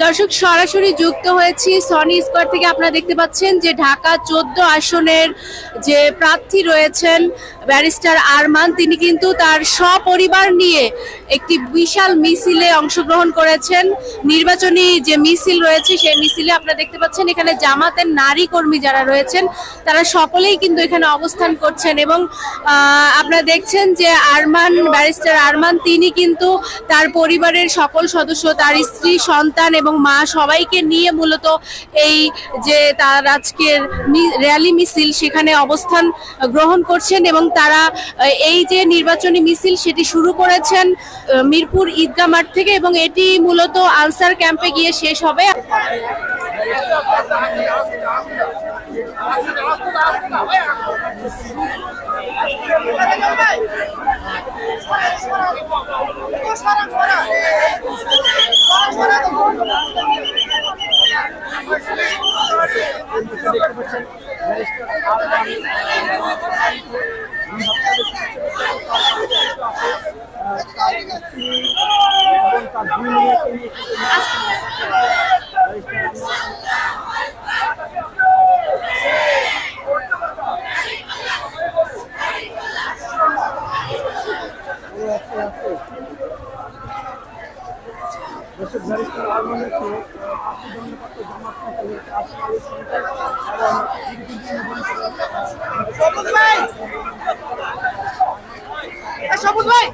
দর্শক সরাসরি যুক্ত হয়েছি সনি স্কোয়ার থেকে। আপনারা দেখতে পাচ্ছেন যে ঢাকা 14 আসনের যে প্রার্থী রয়েছেন ব্যারিস্টার আরমান, তিনি কিন্তু তার সপরিবার নিয়ে একটি বিশাল মিছিলে অংশগ্রহণ করেছেন। নির্বাচনী যে মিছিল রয়েছে সেই মিছিলে আপনারা দেখতে পাচ্ছেন এখানে জামাতের নারী কর্মী যারা রয়েছেন তারা সকলেই কিন্তু এখানে অবস্থান করছেন এবং আপনারা দেখছেন যে ব্যারিস্টার আরমান তিনি কিন্তু তার পরিবারের সকল সদস্য, তার স্ত্রী, সন্তান এবং মা সবাইকে নিয়ে মূলত এই যে তার আজকের র্যালি মিছিল সেখানে অবস্থান গ্রহণ করছেন এবং তারা এই যে নির্বাচনী মিছিল সেটি শুরু করেছেন মিরপুর ঈদগাহ মাঠ থেকে এবং এটি মূলত আনসার ক্যাম্পে গিয়ে শেষ হবে। সবুজ ভাই ভাই